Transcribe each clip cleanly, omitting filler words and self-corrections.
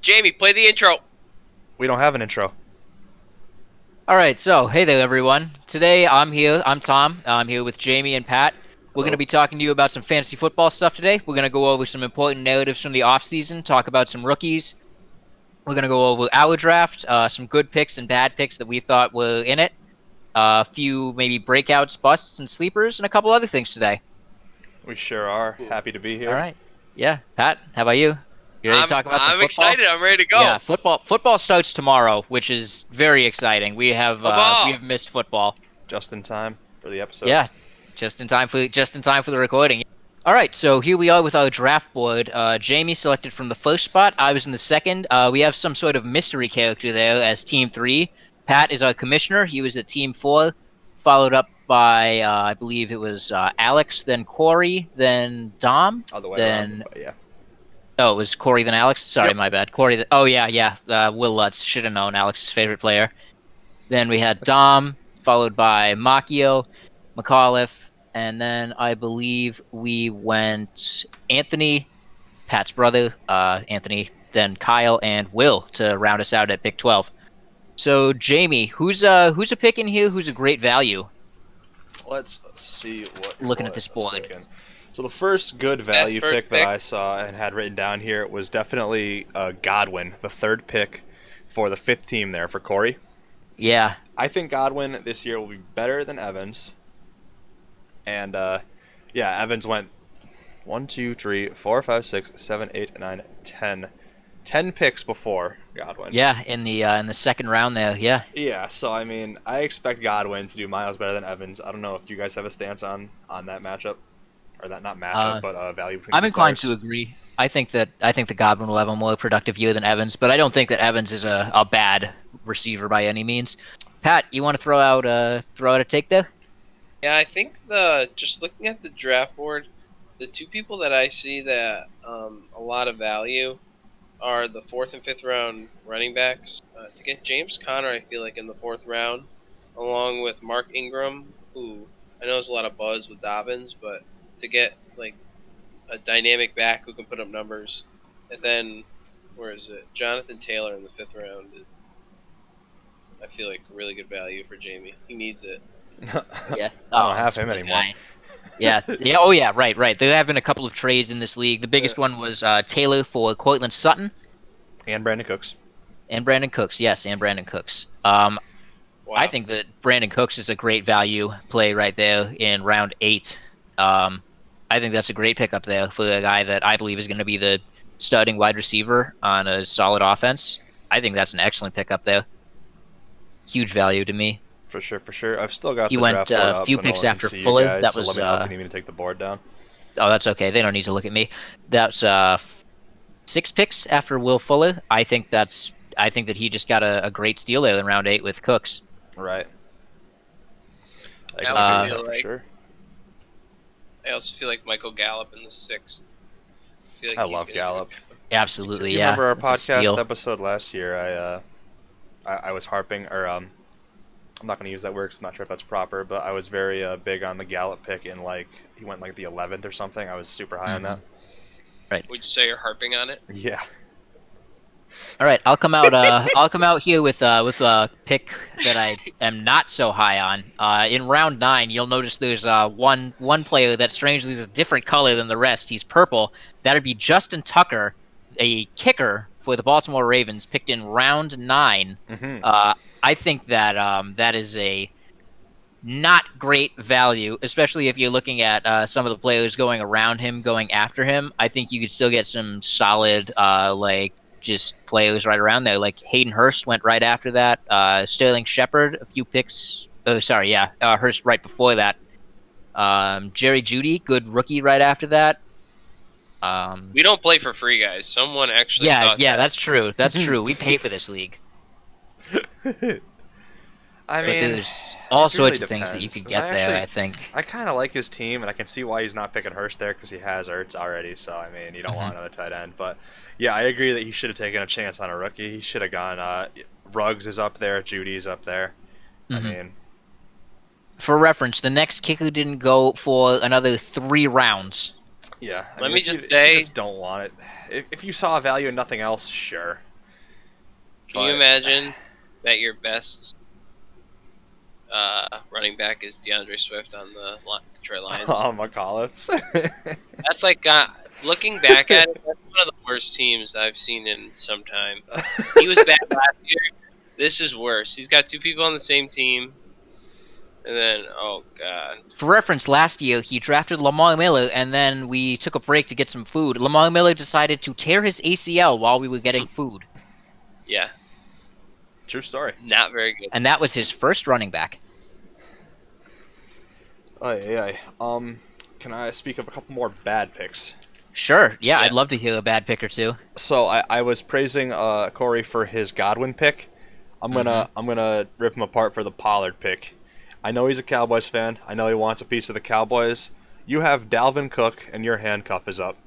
Jamie, play the intro. We don't have an intro. All right, so hey there, everyone. Today I'm here. I'm Tom. I'm here with Jamie and Pat. We're going to Hello. be talking to you about some fantasy football stuff today. We're going to go over some important narratives from the offseason, talk about some rookies. We're going to go over our draft, some good picks and bad picks that we thought were in it, a few maybe breakouts, busts, and sleepers, and a couple other things today. We sure are. Cool. Happy to be All here. right. Yeah, Pat, how about you? You ready to talk about some I'm football? excited. I'm ready to go. Yeah, football starts tomorrow, which is very exciting. We have Football. missed football. Just in time for the episode. Yeah, just in time for the recording. All right, so here we are with our draft board. Jamie selected from the first spot. I was in the second. We have some sort of mystery character there as Team 3. Pat is our commissioner. He was at Team 4, followed up by I believe it was Alex, then Corey, then Dom, Other way then around, but yeah. oh, it was Corey then Alex. Sorry, Yep. my bad. Corey. Oh yeah. Will Lutz should have known Alex's favorite player. Then we had Dom, followed by Macchio, McAuliffe, and then I believe we went Anthony, Pat's brother, Anthony, then Kyle and Will to round us out at pick 12. So Jamie, who's a pick in here? Who's a great value? Let's see what. Looking at this I was board. thinking. So the first good value first pick that pick. I saw and had written down here was definitely Godwin, the third pick for the fifth team there for Corey. Yeah, I think Godwin this year will be better than Evans. And yeah, Evans went 1, 2, 3, 4, 5, 6, 7, 8, 9, 10. 10 picks before Godwin. yeah, in the second round there. Yeah. Yeah, so I mean, I expect Godwin to do miles better than Evans. I don't know if you guys have a stance on that matchup, or that not matchup, but value between I'm two inclined players. to agree. I think that Godwin will have a more productive year than Evans, but I don't think that Evans is a bad receiver by any means. Pat, you want to throw out a take there? Yeah, I think just looking at the draft board, the two people that I see that a lot of value are the fourth and fifth round running backs. To get James Conner, I feel like in the fourth round, along with Mark Ingram, who I know there's a lot of buzz with Dobbins, but to get like a dynamic back who can put up numbers, and then where is it? Jonathan Taylor in the fifth round is, I feel like, really good value for Jamie. He needs it. Yeah, I don't have that's him really anymore. high. Yeah, yeah. Oh yeah, right. There have been a couple of trades in this league. The biggest one was Taylor for Cortland Sutton And Brandon Cooks. and Brandon Cooks. Yes, and Brandon Cooks. Wow. I think that Brandon Cooks is a great value play right there in round 8. I think that's a great pickup there for a guy that I believe is going to be the starting wide receiver on a solid offense. I think that's an excellent pickup there. Huge value to me. For sure. I've still got He the went draft board a up, few so no picks one can after see Fuller. you guys, That so was let me know if you need me to take the board down. oh, that's okay. They don't need to look at me. That's 6 picks after Will Fuller. I think that he just got a great steal there in round 8 with Cooks. Right. I I can also see feel that for like- sure. I also feel like Michael Gallup in the sixth. Feel like I he's love gonna Gallup. Absolutely, If you yeah. remember our It's a podcast steal. episode last year, I was harping, or I'm not going to use that word 'cause I'm not sure if that's proper, but I was very big on the Gallup pick in he went like the 11th or something. I was super high on that. Would you say you're harping on it? Yeah. All right, I'll come out. I'll come out here with a pick that I am not so high on. In round 9, you'll notice there's one player that strangely is a different color than the rest. He's purple. That'd be Justin Tucker, a kicker for the Baltimore Ravens, picked in round 9. Mm-hmm. I think that that is a not great value, especially if you're looking at some of the players going around him, going after him. I think you could still get some solid just players right around there. Like Hayden Hurst went right after that. Sterling Shepard, a few picks. Oh, sorry, yeah. Hurst right before that. Jerry Jeudy, good rookie right after that. We don't play for free, guys. Someone actually. Yeah, thought that. that's true. That's true. We pay for this league. I But mean, there's all it sorts really of things that you depends, could 'cause get I there, actually- I think. I kind of like his team, and I can see why he's not picking Hurst there because he has Ertz already. So I mean, you don't want another tight end. But yeah, I agree that he should have taken a chance on a rookie. He should have gone. Ruggs is up there. Judy's up there. Mhm. I mean, For reference, the next kicker didn't go for another 3 rounds. yeah. I Let mean, me if you- just if say- you just don't want it. If you saw a value in nothing else, sure. Can you imagine that your best running back is DeAndre Swift on the Detroit Lions? McAuliffe. That's like looking back at it, that's one of the worst teams I've seen in some time. He was bad last year. This is worse. He's got two people on the same team, and then oh god. For reference, last year he drafted Lamar Miller, and then we took a break to get some food. Lamar Miller decided to tear his ACL while we were getting food, Yeah, True story. not very good. and that was his first running back. Can I speak of a couple more bad picks? Sure, yeah, Yeah. I'd love to hear a bad pick or two. So I was praising Corey for his Godwin pick. I'm gonna rip him apart for the Pollard pick. I know he's a Cowboys fan. I know he wants a piece of the Cowboys. You have Dalvin Cook, and your handcuff is up.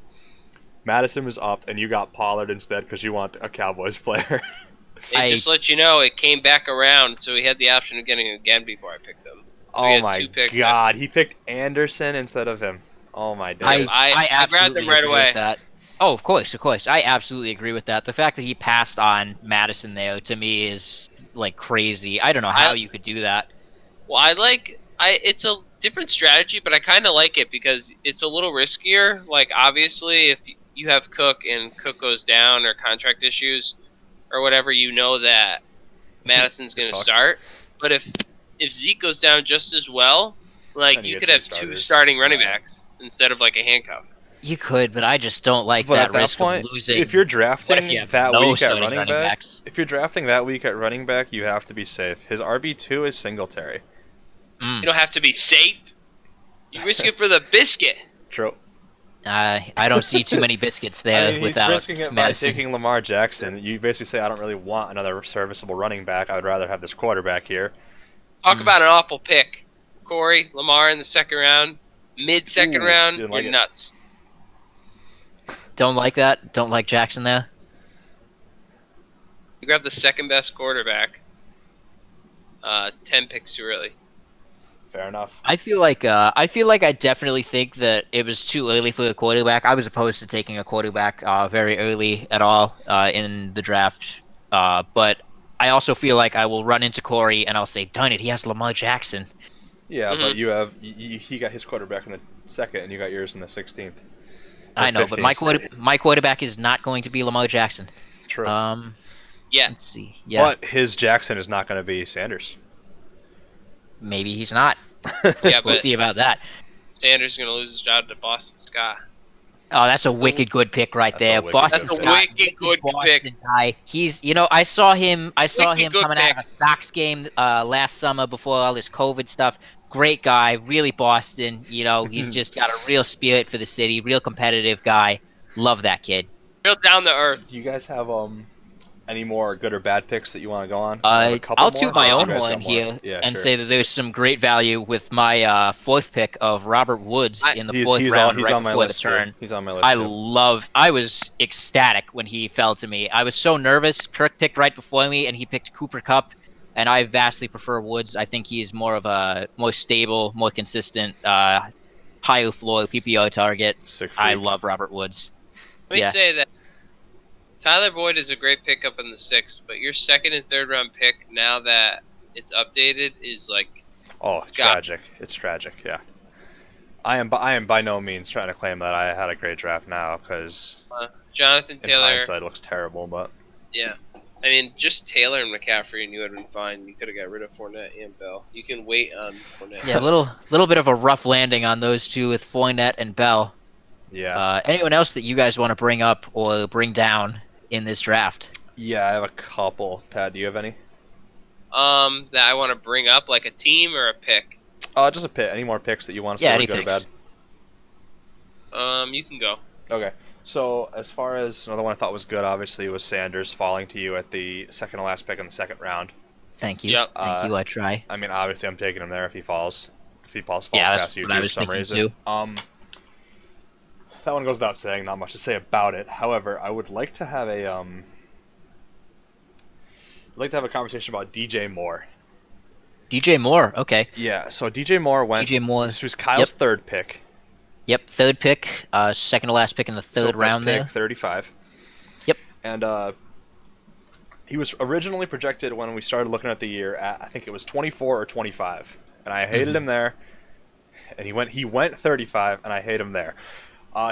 Madison was up, and you got Pollard instead because you want a Cowboys player. Just let you know, it came back around, so he had the option of getting it again before I picked him. So he Oh had my two picks. God, he picked Anderson instead of him. Oh my days. I grabbed absolutely him right agree away. with that. Oh, of course. I absolutely agree with that. The fact that he passed on Madison there to me is like crazy. I don't know how you could do that. Well, it's a different strategy, but I kind of like it because it's a little riskier. Like, obviously, if you have Cook and Cook goes down or contract issues or whatever, you know that Madison's going to Fucked. start. But if Zeke goes down just as well, like, Then you you get could have two two starters. starting running Yeah. backs instead of, like, a handcuff. You could, but I just don't like But that at that risk point, of losing. if you're What drafting if you have that no week at starting running running back, backs? if you're drafting that week at running back, you have to be safe. His RB2 is Singletary. You don't have to be safe. You risk it for the biscuit. True. I don't see too many biscuits there I mean, he's without risking it Madison. by taking Lamar Jackson. You basically say, I don't really want another serviceable running back. I would rather have this quarterback here. Talk about an awful pick. Corey, Lamar in the second round, mid-second Ooh, round, didn't you're like it. nuts. Don't like that. Don't like Jackson there. You grab the second best quarterback. 10 picks too early. Fair enough. I feel like I definitely think that it was too early for a quarterback. I was opposed to taking a quarterback very early at all in the draft, but I also feel like I will run into Corey and I'll say, "Darn it, he has Lamar Jackson." Yeah, Mhm. but you have he got his quarterback in the second, and you got yours in the 16th. I know, but my 15th. my quarterback is not going to be Lamar Jackson. True. Yeah. Let's see. Yeah, But his Jackson is not going to be Sanders. maybe he's not. Yeah, We'll but see about that. Sanders is going to lose his job to Boston Scott. Oh, that's a wicked good pick right That's a there. wicked Boston good That's a Scott, wicked good Boston pick. guy. He's, I saw him Wicked good coming out pick. of a Sox game last summer before all this COVID stuff. Great guy, really Boston. He's just got a real spirit for the city, real competitive guy. Love that kid. Real down to earth. Do you guys have any more good or bad picks that you want to go on? I have a couple I'll more. toot my You own guys got horn more? here Yeah, and sure. say that there's some great value with my fourth pick of Robert Woods in the fourth round he's right on my before the list too. turn. He's on my list too. I was ecstatic when he fell to me. I was so nervous. Kirk picked right before me, and he picked Cooper Kupp, and I vastly prefer Woods. I think he's more of a more stable, more consistent, higher floor PPR target. Sick I freak. love Robert Woods. Let me Yeah. say that Tyler Boyd is a great pickup in the 6th, but your second and third round pick, now that it's updated, is like Oh, tragic. It's tragic. Yeah. I am by no means trying to claim that I had a great draft now because Jonathan in Taylor. hindsight it looks terrible, but Yeah. I mean, just Taylor and McCaffrey, and you would have been fine. You could have got rid of Fournette and Bell. You can wait on Fournette. Yeah, a little bit of a rough landing on those two with Fournette and Bell. yeah. Anyone else that you guys want to bring up or bring down in this draft? Yeah, I have a couple. Pat, do you have any? That I want to bring up, like a team or a pick. Just a pick. Any more picks that you want to Yeah, say any were good picks. or bad? You can go. Okay. So as far as another one I thought was good, obviously, was Sanders falling to you at the second to last pick in the second round. Thank you. Yep. Thank you. I try. I mean, obviously, I'm taking him there if he falls. If he falls Yeah, that's past you what I for was some thinking reason. too. That one goes without saying. Not much to say about it. However, I would like to have a conversation about DJ Moore. DJ Moore. Okay. Yeah. So DJ Moore went. DJ Moore. This was Kyle's third pick. Yep. Third pick. Second to last pick in the third So round pick there. 35. Yep. And he was originally projected when we started looking at the year at, I think it was 24 or 25, and I hated Hmm. him there. And he went 35, and I hate him there.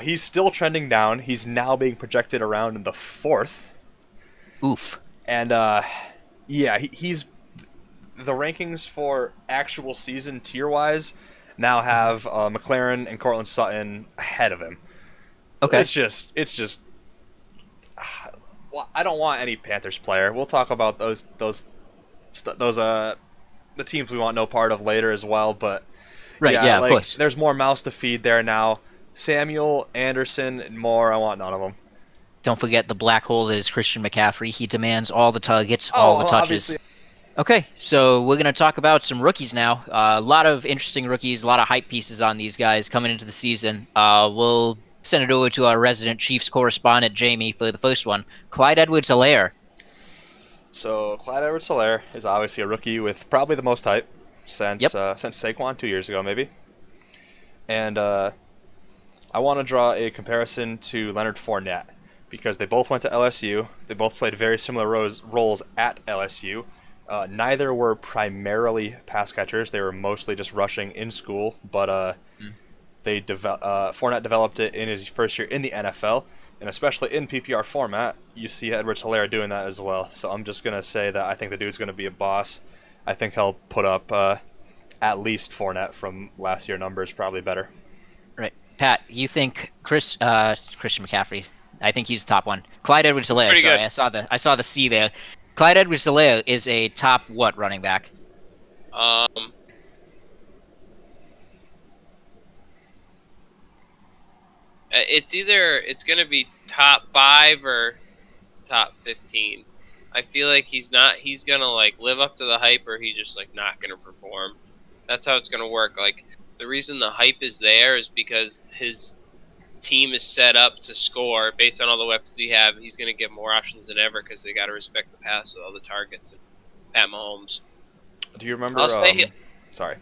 He's still trending down. He's now being projected around in the fourth, Oof. and yeah, he's the rankings for actual season tier wise now Hmm. have McLaren and Cortland Sutton ahead of him. So Okay. it's just. Well, I don't want any Panthers player. We'll talk about those the teams we want no part of later as well. But Right. yeah, Yeah. Of like course. there's more mouths to feed there now. Samuel, Anderson, and more. I want none of them. Don't forget the black hole that is Christian McCaffrey. He demands all the targets, all Oh, the obviously. touches. Okay, so we're going to talk about some rookies now. A lot of interesting rookies, a lot of hype pieces on these guys coming into the season. We'll send it over to our resident Chiefs correspondent, Jamie, for the first one. Clyde Edwards-Helaire. So Clyde Edwards-Helaire is obviously a rookie with probably the most hype Yep. since Saquon 2 years ago, maybe. And I want to draw a comparison to Leonard Fournette because they both went to LSU. They both played very similar roles at LSU. Neither were primarily pass catchers; they were mostly just rushing in school. But Mm. Fournette developed it in his first year in the NFL, and especially in PPR format, you see Edwards-Helaire doing that as well. So I'm just gonna say that I think the dude's gonna be a boss. I think he'll put up at least Fournette from last year numbers, probably better. Right. Pat, you think Christian McCaffrey? I think he's the top one. Clyde Edwards-Helaire. Pretty Sorry, good. I saw the C there. Clyde Edwards-Helaire is a top what running back? Um, it's gonna be top 5 or top 15. I feel like he's gonna like live up to the hype, or he just like not gonna perform. That's how it's gonna work. Like the reason the hype is there is because his team is set up to score based on all the weapons he have. He's gonna get more options than ever because they got to respect the pass of all the targets and Pat Mahomes. Do you I'll remember? say Sorry.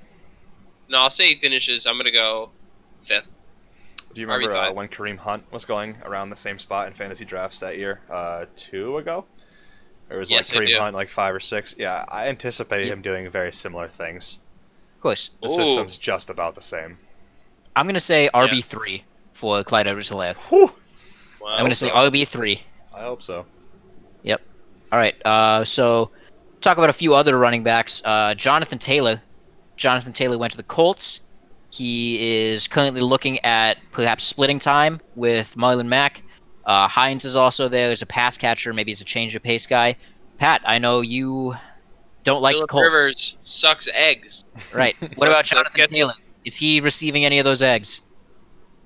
no. I'll say he finishes. I'm gonna go 5th, Do you remember RB5. when Kareem Hunt was going around the same spot in fantasy drafts that year? 2 ago. It was like Yes, I Kareem do. Hunt, like 5 or 6. Yeah, I anticipate Yep. him doing very similar things. Of course. The Ooh, system's just about the same. I'm gonna say yeah. RB3 for Clyde Edwards-Helaire. Whew. I I'm Wow. gonna hope say so. RB3. I hope so. Yep. All right. So talk about a few other running backs. Jonathan Taylor. Jonathan Taylor went to the Colts. He is currently looking at perhaps splitting time with Marlon Mack. Hines is also there as a pass catcher, maybe as a change of pace guy. Pat, I know you don't like the Philip Colts, Rivers sucks eggs. right? What about Let's Jonathan get. Taylor? Is he receiving any of those eggs?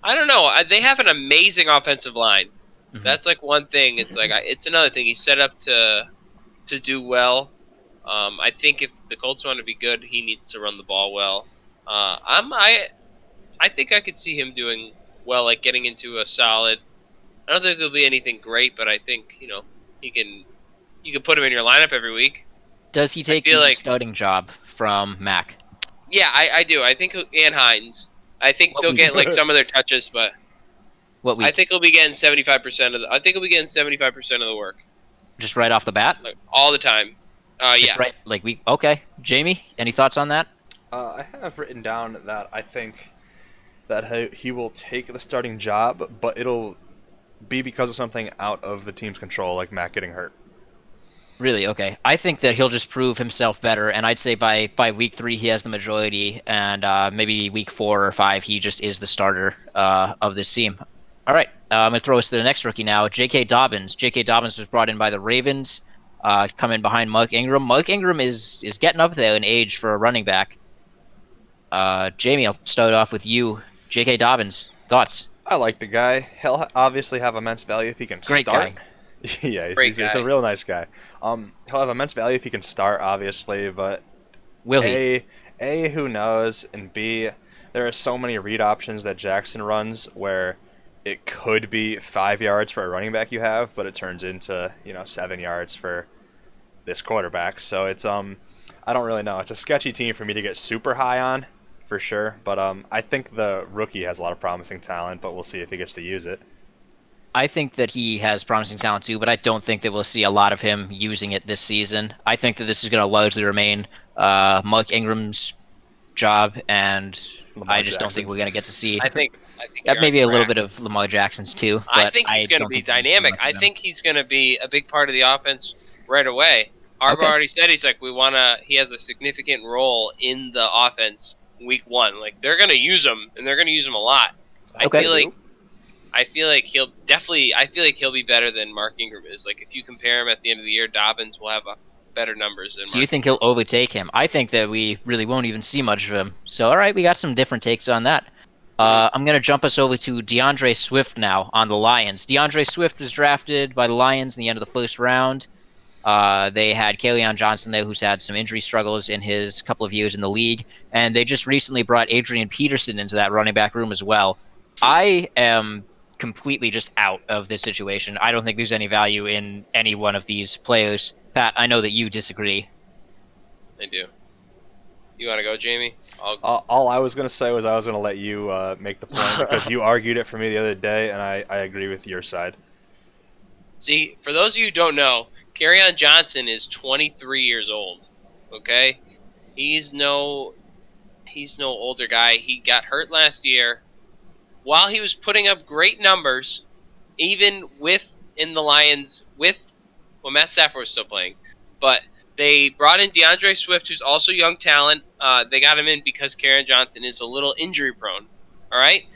I don't know. They have an amazing offensive line. Hmm. That's like one thing. It's like it's another thing. He's set up to do well. I think if the Colts want to be good, he needs to run the ball well. I think I could see him doing well, like getting into a solid. I don't think it'll be anything great, but I think he can. You can put him in your lineup every week. Does he I take feel the like starting job from Mack? yeah, I do. I think and Hines. I think What they'll week? get like some of their touches, but What I week? think he'll be getting 75% of the. I think he'll be getting 75% of the work, Just right off the bat? like all the time. Just Yeah. right, like we. Okay, Jamie, any thoughts on that? I have written down that I think that he will take the starting job, but it'll be because of something out of the team's control, like Matt getting hurt. Really? Okay. I think that he'll just prove himself better, and I'd say by week 3 he has the majority, and maybe week 4 or 5 he just is the starter of this team. All right, I'm gonna throw us to the next rookie now, J.K. Dobbins. J.K. Dobbins was brought in by the Ravens, coming behind Mark Ingram. Mark Ingram is getting up there in age for a running back. Jamie, I'll start off with you. J.K. Dobbins, thoughts? I like the guy. He'll obviously have immense value if he can Great start. guy. Yeah, Great he's a guy. real nice guy. He'll have immense value if he can start, obviously, but Will he? who knows, and B, there are so many read options that Jackson runs where it could be 5 yards for a running back you have, but it turns into 7 yards for this quarterback. So it's I don't really know. It's a sketchy team for me to get super high on, for sure. But I think the rookie has a lot of promising talent, but we'll see if he gets to use it. I think that he has promising talent too, but I don't think that we'll see a lot of him using it this season. I think that this is going to largely remain Mark Ingram's job, and I Lamar just don't think we're Jackson's. going to get to see I think you're on maybe a little track. bit of Lamar Jackson's too, I but think he's I going to don't be think we're going to see dynamic. much of I him. think he's going to be a big part of the offense right away. Harbaugh Okay. already said he's like, we want to. He has a significant role in the offense week one. Like they're going to use him, and they're going to use him a lot. I Okay. feel like I feel like he'll definitely. I feel like he'll be better than Mark Ingram is. Like if you compare him at the end of the year, Dobbins will have better numbers than So you Mark think he'll Ingram. overtake him? I think that we really won't even see much of him. So all right, we got some different takes on that. Hmm. I'm gonna jump us over to DeAndre Swift now on the Lions. DeAndre Swift was drafted by the Lions in the end of the first round. They had Kalion Johnson there, who's had some injury struggles in his couple of years in the league, and they just recently brought Adrian Peterson into that running back room as well. I am completely just out of this situation. I don't think there's any value in any one of these players. Pat, I know that you disagree. I do. You want to go, Jamie? All I was gonna say was I was gonna let you make the point because you argued it for me the other day, and I agree with your side. See, for those of you who don't know, Kerryon Johnson is 23 years old. Okay, he's no older guy. He got hurt last year while he was putting up great numbers, even with in the Lions with Matt Stafford was still playing, but they brought in DeAndre Swift, who's also young talent. They got him in because Kerryon Johnson is a little injury prone. All right,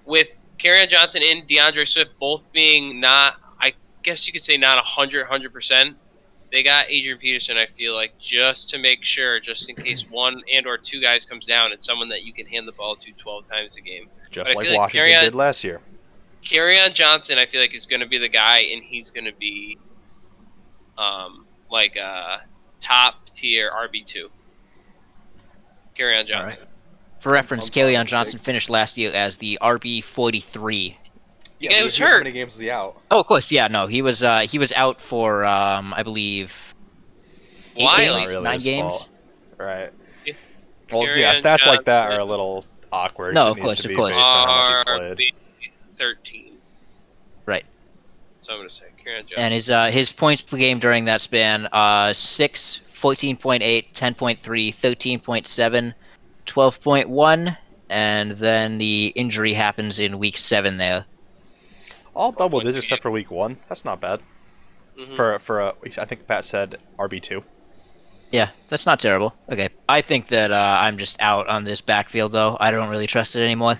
with Kerryon Johnson and DeAndre Swift both being not, I guess you could say not 100%. They got Adrian Peterson, I feel like, just to make sure, just in case one and or two guys comes down, it's someone that you can hand the ball to 12 times a game. But Just I like feel like Washington did last year. Kerryon Johnson, I feel like, is going to be the guy, and he's going to be like a top tier RB2. Kerryon Johnson. For reference, I'm fine Kalion with the Johnson take. finished last year as the RB 43. The guy was hurt. How many games was he out? Oh, of course, yeah, no, he was out for I believe eight Why? That's games, not really 9 his games. fault, right? Like, Well, yeah, Kerryon stats like that are a Johnson, little awkward. No, It of needs course, to of be course. based on how much he played. RB 13. Right. So I'm going to say Kerryon Johnson. And his points per game during that span 6, 14.8, 10.3, 13.7, 12.1, and then the injury happens in week 7 there. All double 12.2. digits except for week 1. That's not bad. Mm-hmm. For I think Pat said RB2. Yeah, that's not terrible. Okay. I think that I'm just out on this backfield, though. I don't really trust it anymore.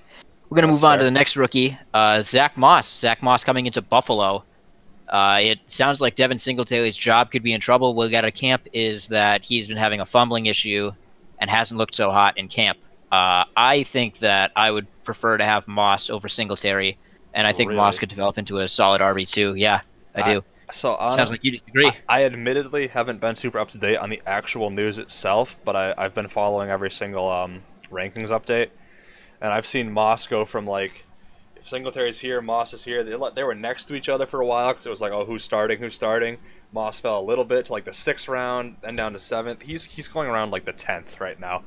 We're going to That's move on to fair. the next rookie, Zach Moss. Zach Moss coming into Buffalo. It sounds like Devin Singletary's job could be in trouble. What we got at camp is that he's been having a fumbling issue and hasn't looked so hot in camp. I think that I would prefer to have Moss over Singletary, and I think Moss Really? could develop into a solid RB2. Yeah, I I do. so Sounds on. like you disagree. I admittedly haven't been super up to date on the actual news itself, but I've been following every single rankings update, and I've seen Moss go from like if Singletary's here, Moss is here. They were next to each other for a while because it was like, oh, who's starting? Who's starting? Moss fell a little bit to like the 6th round, then down to 7th. He's going around like the 10th right now.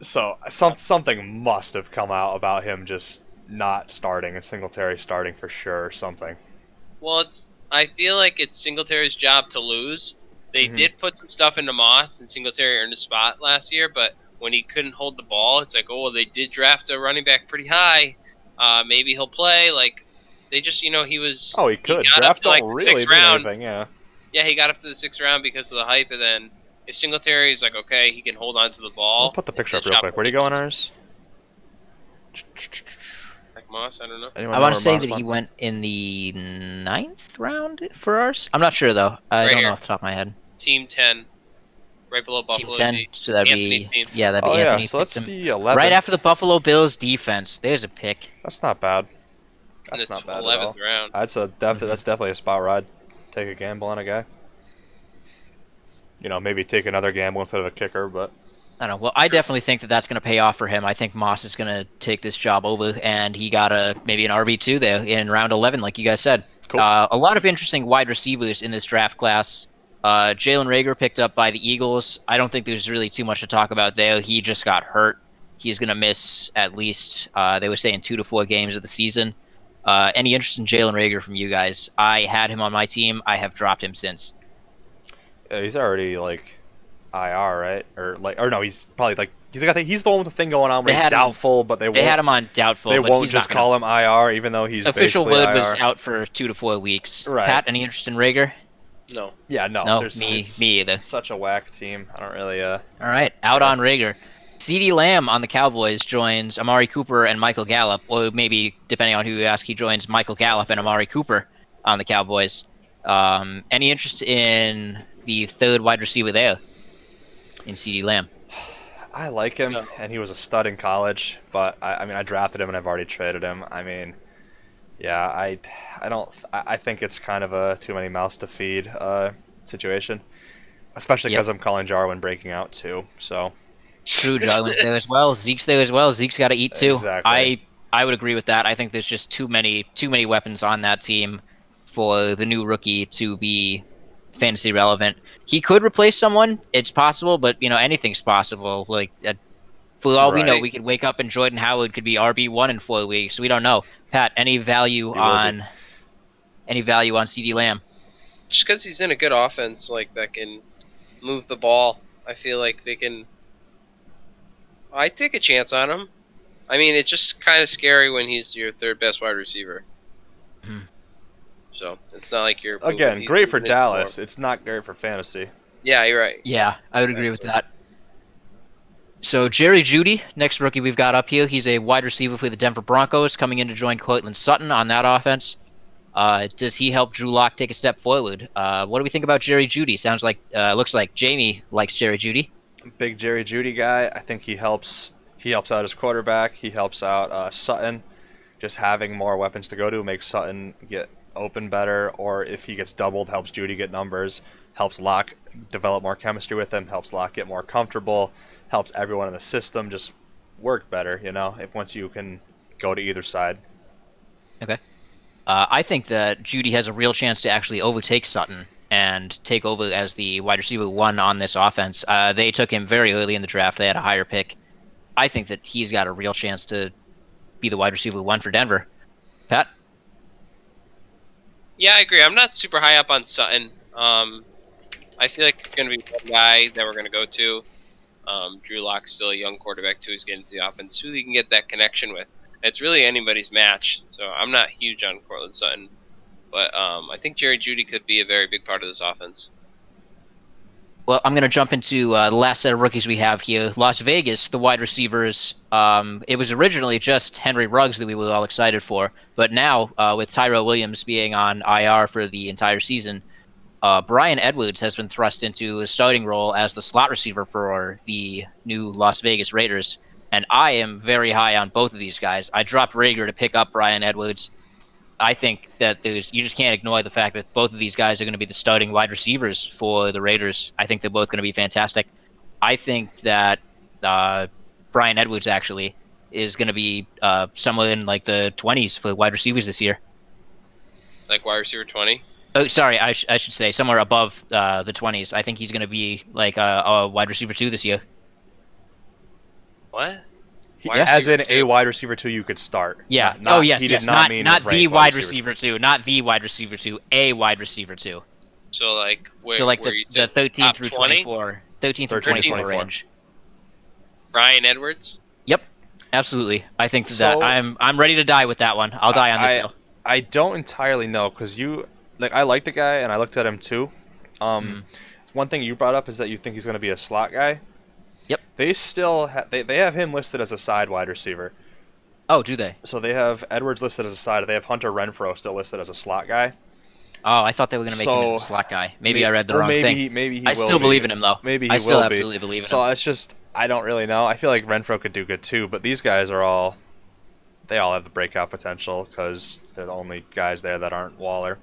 So something must have come out about him just not starting and Singletary starting for sure or something. Well, I feel like it's Singletary's job to lose. They did put some stuff into Moss, and Singletary earned a spot last year, but when he couldn't hold the ball, it's like, oh, well, they did draft a running back pretty high. Maybe he'll play. Like, they just, he Oh, he he could. got up Draft to like don't the really sixth mean round. anything, yeah. Yeah, he got up to the 6th round because of the hype, and then if Singletary is like, okay, he can hold on to the ball. I'll put the it's picture up his real job quick. to Where do you go on lose. ours? Like Moss, I don't know. Anyone I know want where to say Moss that he went? went in the 9th round for ours. I'm not sure, though. I Right don't know here. off the top of my head. Team 10, right below Team Buffalo. 10, so that'd Anthony's be team. yeah, that'd be Oh yeah, Anthony so picked that's him the 11th. right after the Buffalo Bills defense. There's a pick. That's not bad. In That's the not bad at 11th all. round. That's definitely a spot where I'd take a gamble on a guy. Maybe take another gamble instead of a kicker, but I don't know. Well, I definitely think that that's going to pay off for him. I think Moss is going to take this job over, and he got maybe an RB2 there in round 11, like you guys said. cool. A lot of interesting wide receivers in this draft class. Jalen Reagor picked up by the Eagles. I don't think there's really too much to talk about there. He just got hurt. He's going to miss at least, they were saying 2 to 4 games of the season. Any interest in Jalen Reagor from you guys? I had him on my team. I have dropped him since. He's already like IR, right? Or no, he's probably like he's the one with the thing going on where They he's had him. doubtful, but They had him on doubtful, they but won't he's not just going to. call him IR even though he's Official basically word was IR. out for 2 to 4 weeks. Right. Pat, any interest in Rager? No. Yeah, no. No, There's me it's either. such a whack team. I don't really All right, out Yeah. on Rager. CeeDee Lamb on the Cowboys joins Amari Cooper and Michael Gallup. Or maybe, depending on who you ask, he joins Michael Gallup and Amari Cooper on the Cowboys. Any interest in the third wide receiver there in CeeDee Lamb? I like him, No. and he was a stud in college. But I mean, I drafted him, and I've already traded him. I mean, yeah, I don't. I think it's kind of a too many mouths to feed situation, especially Yep. because I'm calling Jarwin breaking out too. So True, Jarwin's there as well. Zeke's there as well. Zeke's got to eat too. Exactly. I would agree with that. I think there's just too many weapons on that team for the new rookie to be fantasy relevant. He could replace someone. It's possible, but anything's possible. Like for all we know, Right. we could wake up and Jordan Howard could be RB1 in 4 weeks. We don't know. Pat, any value He will be. on CeeDee Lamb? Just because he's in a good offense like that can move the ball, I feel like they can. I take a chance on him. I mean, it's just kind of scary when he's your third best wide receiver. Hmm. So it's not like you're Again, he's great for moving it Dallas. forward. It's not great for fantasy. Yeah, you're right. Yeah, I would agree with that. So Jerry Jeudy, next rookie we've got up here. He's a wide receiver for the Denver Broncos, coming in to join Courtland Sutton on that offense. Does he help Drew Lock take a step forward? What do we think about Jerry Jeudy? Looks like Jamie likes Jerry Jeudy. Big Jerry Judy guy. I think he helps. He helps out his quarterback. He helps out Sutton. Just having more weapons to go to makes Sutton get open better. Or if he gets doubled, helps Judy get numbers. Helps Locke develop more chemistry with him. Helps Locke get more comfortable. Helps everyone in the system just work better. If once you can go to either side. Okay. I think that Jeudy has a real chance to actually overtake Sutton and take over as the wide receiver 1 on this offense. They took him very early in the draft. They had a higher pick. I think that he's got a real chance to be the wide receiver 1 for Denver. Pat? Yeah, I agree. I'm not super high up on Sutton. I feel like it's going to be one guy that we're going to go to. Drew Lock's still a young quarterback too. He's getting to the offense. Who he can get that connection with. It's really anybody's match. So I'm not huge on Courtland Sutton, but I think Jerry Jeudy could be a very big part of this offense. Well, I'm going to jump into the last set of rookies we have here. Las Vegas, the wide receivers. It was originally just Henry Ruggs that we were all excited for, but now with Tyrell Williams being on IR for the entire season, Brian Edwards has been thrust into a starting role as the slot receiver for the new Las Vegas Raiders, and I am very high on both of these guys. I dropped Rager to pick up Brian Edwards. I think that you just can't ignore the fact that both of these guys are going to be the starting wide receivers for the Raiders. I think they're both going to be fantastic. I think that Brian Edwards actually is going to be somewhere in like the 20s for wide receivers this year. Like wide receiver 20. Oh, sorry, I should say somewhere above the 20s. I think he's going to be like a wide receiver 2 this year. What? As in a wide receiver 2 you could start. Yeah. Yes. He did not mean not the ranked wide receiver 2, not the wide receiver 2, a wide receiver 2. So like where? So like where the 13 through 20? 24, 13 through 13 to 24 24 range. Brian Edwards. Yep, absolutely. I think that So- I'm ready to die with that one. I'll die on this hill. I don't entirely know because I like the guy and I looked at him too. One thing you brought up is that you think he's going to be a slot guy. Yep. They still they have him listed as a side wide receiver. Oh, do they? So they have Edwards listed as a side. They have Hunter Renfrow still listed as a slot guy. Oh, I thought they were going to make him a slot guy. Maybe I read the wrong thing. Maybe he I will still be. believe in him though. Maybe he I still will absolutely be. believe in him. So it's just I don't really know. I feel like Renfrow could do good too, but these guys are all they all have the breakout potential because they're the only guys there that aren't Waller.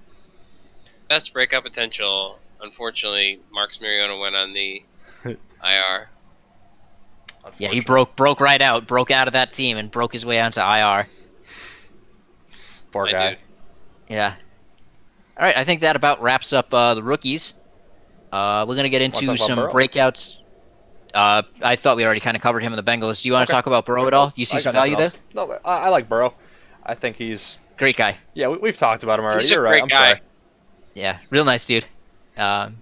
Best breakout potential. Unfortunately, Marcus Mariota went on the IR. Yeah, he broke right out, broke out of that team, and broke his way onto IR. Poor My guy. dude. Yeah. All right, I think that about wraps up the rookies. We're gonna get into Wanna talk some about Burrow? breakouts. I thought we already kind of covered him in the Bengals. Do you want to talk about Burrow at all? Do you see I some got nothing value there? else. No, I like Burrow. I think he's Great guy. Yeah, we've talked about him already. He's a You're right. great I'm guy. sorry. Yeah, real nice dude. Um,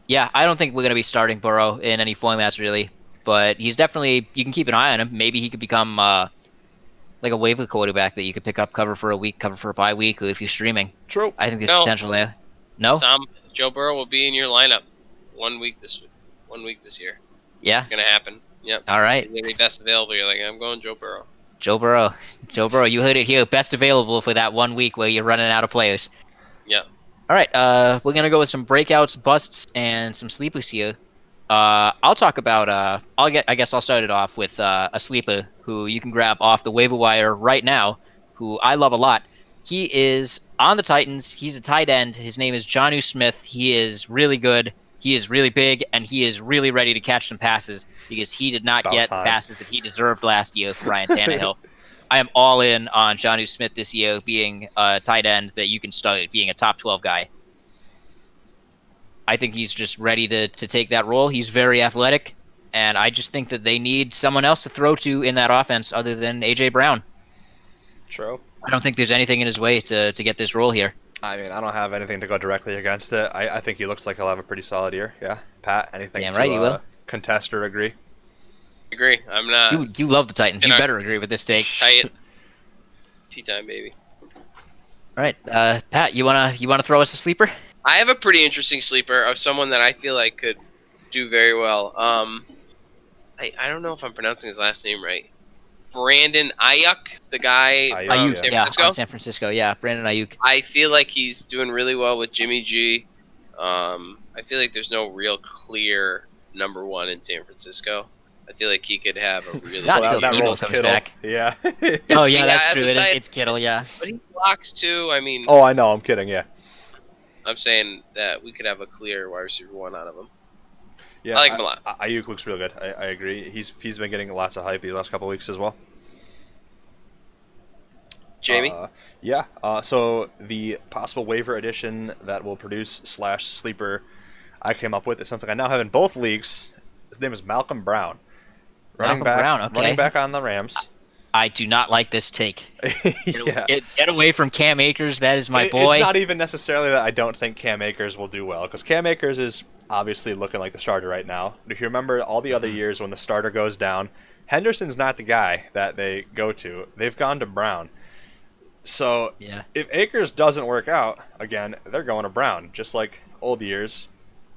yeah, I don't think we're gonna be starting Burrow in any formats really, but he's definitely you can keep an eye on him. Maybe he could become like a waiver quarterback that you could pick up, cover for a week, cover for a bye week, or if you're streaming. True. I think there's No, potential there. No? Tom, Joe Burrow will be in your lineup 1 week this year. Yeah. It's gonna happen. Yep. All right. He's gonna be best available. You're like, I'm going Joe Burrow. Joe Burrow. Joe Burrow, you heard it here. Best available for that 1 week where you're running out of players. Yep. All right, we're gonna go with some breakouts, busts, and some sleepers here. I'll talk about. I guess I'll start it off with a sleeper who you can grab off the waiver wire right now, who I love a lot. He is on the Titans. He's a tight end. His name is Jonnu Smith. He is really good. He is really big, and he is really ready to catch some passes because he did not About get the time. passes that he deserved last year from Ryan Tannehill. I am all in on Jonnu Smith this year being a tight end that you can start, being a top 12 guy. I think he's just ready to take that role. He's very athletic, and I just think that they need someone else to throw to in that offense other than A.J. Brown. True. I don't think there's anything in his way to get this role here. I mean, I don't have anything to go directly against it. I think he looks like he'll have a pretty solid year. Yeah. Pat, anything Damn to right he will. contest or agree? Agree. I'm not. You love the Titans. You Can I- better agree with this take. Tight. Tea time, baby. All right, Pat, you wanna throw us a sleeper? I have a pretty interesting sleeper of someone that I feel like could do very well. I don't know if I'm pronouncing his last name right. Brandon Ayuk, the guy Ayuk, from Ayuk, San yeah, Francisco. on San Francisco, yeah, Brandon Ayuk. I feel like he's doing really well with Jimmy G. I feel like there's no real clear number one in San Francisco. I feel like he could have a really Not good until that year. Debo rolls comes Kittle. back. Yeah. Oh yeah, Yeah, that's as true. a tight- It's Kittle, yeah. But he blocks too. I mean, Oh, I know. I'm kidding. Yeah. I'm saying that we could have a clear wide receiver one out of him. Yeah. I like him a lot. Ayuk looks real good. I agree. He's been getting lots of hype these last couple of weeks as well. Jamie? Yeah. So the possible waiver addition that will produce / sleeper I came up with is something I now have in both leagues. His name is Malcolm Brown. Malcolm Brown, okay. Running back on the Rams. I do not like this take. Yeah. Get away from Cam Akers. That is my boy. It's not even necessarily that I don't think Cam Akers will do well, because Cam Akers is obviously looking like the starter right now. But if you remember all the other years when the starter goes down, Henderson's not the guy that they go to. They've gone to Brown. So Yeah. if Akers doesn't work out, again, they're going to Brown, just like old years,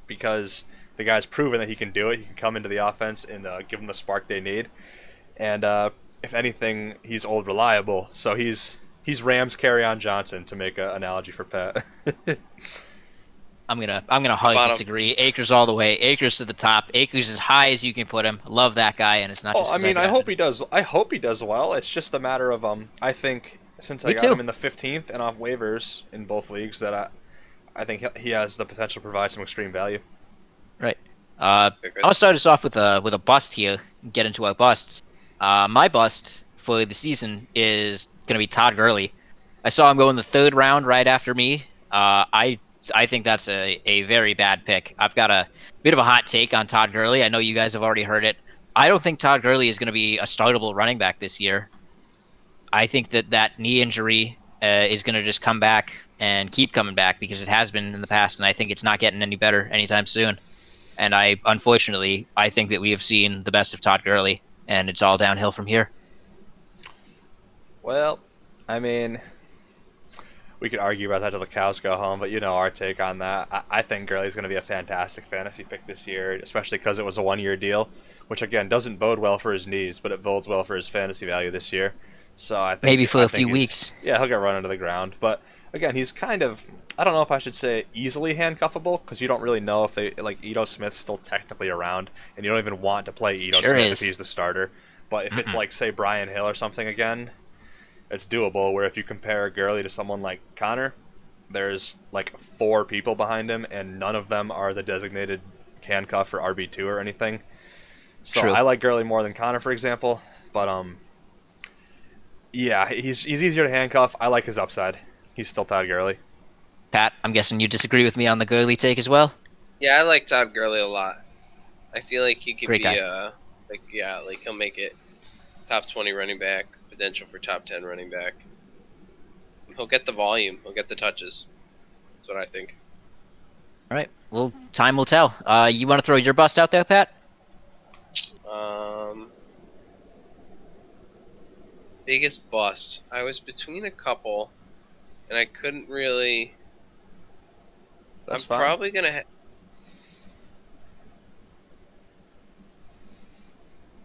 because the guy's proven that he can do it. He can come into the offense and give them the spark they need. And if anything, he's old reliable. So he's Rams Kerryon Johnson, to make an analogy for Pat. I'm gonna hard Bottom. disagree. Akers all the way. Akers to the top. Akers as high as you can put him. Love that guy, and it's not just. Oh, I mean, I hope he does. I hope he does well. It's just a matter of I think since I Me got too. him in the 15th and off waivers in both leagues, that I think he has the potential to provide some extreme value. Right. I'll start us off with a bust here. And get into our busts. My bust for the season is gonna be Todd Gurley. I saw him go in the 3rd round right after me. I think that's a very bad pick. I've got a bit of a hot take on Todd Gurley. I know you guys have already heard it. I don't think Todd Gurley is going to be a startable running back this year. I think that knee injury is going to just come back and keep coming back because it has been in the past, and I think it's not getting any better anytime soon. And unfortunately, I think that we have seen the best of Todd Gurley, and it's all downhill from here. Well, I mean, we could argue about that till the cows go home, but you know our take on that. I think Gurley's going to be a fantastic fantasy pick this year, especially because it was a 1-year deal, which again doesn't bode well for his knees, but it bodes well for his fantasy value this year. So I think Maybe for I a think few he's- weeks. Yeah, he'll get run into the ground, but again, he's kind of, I don't know if I should say easily handcuffable, because you don't really know if they, like, Ito Smith's still technically around, and you don't even want to play Ito Sure Smith is. if he's the starter. But if it's like, say, Brian Hill or something again, it's doable. Where if you compare Gurley to someone like Connor, there's like 4 people behind him, and none of them are the designated handcuff for RB2 or anything. So True. I like Gurley more than Connor, for example. But yeah, he's easier to handcuff. I like his upside. He's still Todd Gurley. Pat, I'm guessing you disagree with me on the Gurley take as well? Yeah, I like Todd Gurley a lot. I feel like he could Great be guy. like he'll make it top 20 running back, potential for top 10 running back. He'll get the volume. He'll get the touches. That's what I think. All right. Well, time will tell. You want to throw your bust out there, Pat? Um, biggest bust. I was between a couple, and I couldn't really. That's I'm fine. probably gonna.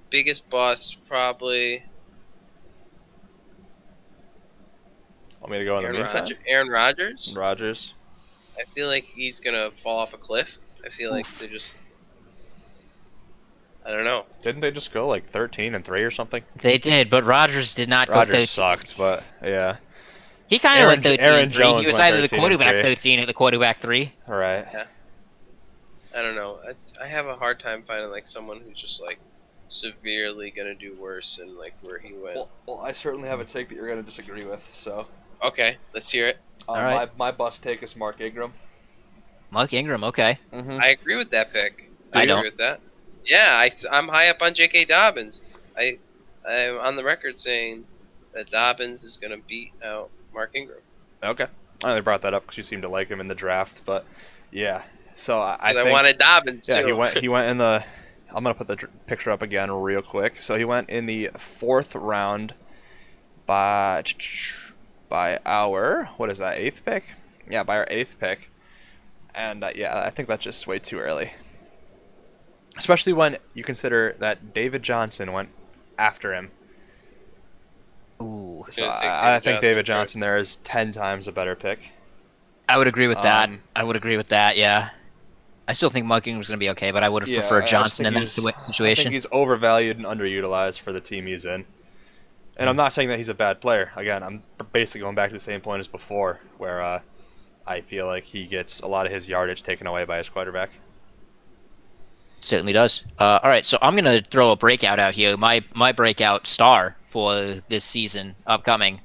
Biggest bust probably Want me to go in the meantime? Aaron Rodgers. Rodgers. I feel like he's gonna fall off a cliff. I feel like Oof. they're just. I don't know. Didn't they just go like 13-3 or something? They did, but Rodgers did not go Rodgers 13. sucked, but yeah. He kind of went Aaron 13-3. He Jones was went either the 13 and quarterback 3. 13 or the quarterback 3. All right. Yeah. I don't know. I have a hard time finding like someone who's just like severely gonna do worse than like where he went. Well, I certainly have a take that you're going to disagree with. So, Okay, let's hear it. All right. my bust take is Mark Ingram. Mark Ingram, okay. Mm-hmm. I agree with that pick. I agree don't. with that. Yeah, I'm high up on J.K. Dobbins. I'm on the record saying that Dobbins is gonna beat out Mark Ingram. Okay. I only brought that up because you seem to like him in the draft, but yeah. So I Because I think, wanted Dobbins yeah, too. he went in the. I'm gonna put the picture up again real quick. So he went in the 4th round by our, what is that, 8th pick? Yeah, by our 8th pick. And yeah, I think that's just way too early. Especially when you consider that David Johnson went after him. Ooh. So Gonna take I think David first. Johnson there is 10 times a better pick. I would agree with that. Um, I would agree with that, yeah. I still think Mark Ingram was going to be okay, but I would have Yeah, preferred I just Johnson think in that he's- I situation. think he's overvalued and underutilized for the team he's in. And I'm not saying that he's a bad player. Again, I'm basically going back to the same point as before, where I feel like he gets a lot of his yardage taken away by his quarterback. Certainly does. All right, so I'm going to throw a breakout out here. My breakout star for this season upcoming.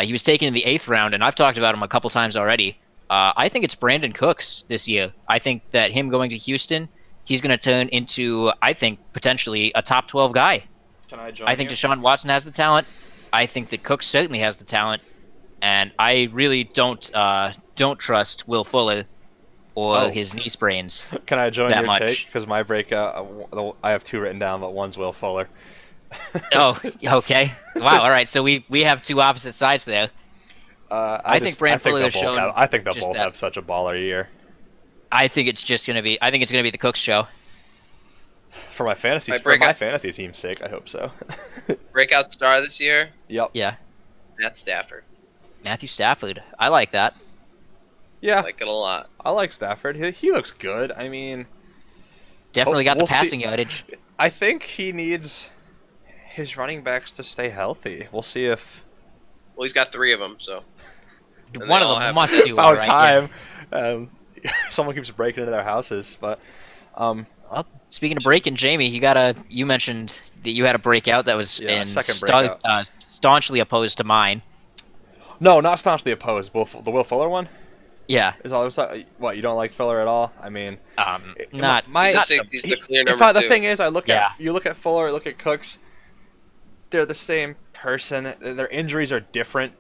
He was taken in the 8th round, and I've talked about him a couple times already. I think it's Brandon Cooks this year. I think that him going to Houston, he's going to turn into, I think, potentially a top 12 guy. Can I join I think Deshaun Watson has the talent. I think that Cooks certainly has the talent, and I really don't trust Will Fuller or his knee sprains. Can I join that your much. take? Because my breakout, I have 2 written down, but one's Will Fuller. Oh, okay. Wow. All right. So we have two opposite sides there. I think Brand Fuller has shown I think they'll just both that. have such a baller year. I think it's just gonna be. I think it's gonna be the Cooks show. For my fantasy, My for my breakout- fantasy team's sake, I hope so. Breakout star this year, Yep. Yeah. Matt Stafford. Matthew Stafford. I like that. Yeah, I like it a lot. I like Stafford. He looks good. I mean, Definitely got we'll the see. passing yardage. I think he needs his running backs to stay healthy. We'll see if Well, he's got 3 of them, so. And One they of all them have- must do all about right. Yeah. time. Someone keeps breaking into their houses, but Well, speaking of breaking, Jamie, you mentioned that you had a breakout that was Yeah, second breakout. staunchly opposed to mine. no, not staunchly opposed. The Will Fuller one Yeah. is all. What, you don't like Fuller at all? I mean, Not my- not He's the clear if number I, the 2. thing is, Yeah. you look at Fuller, look at Cooks. They're the same person. Their injuries are different,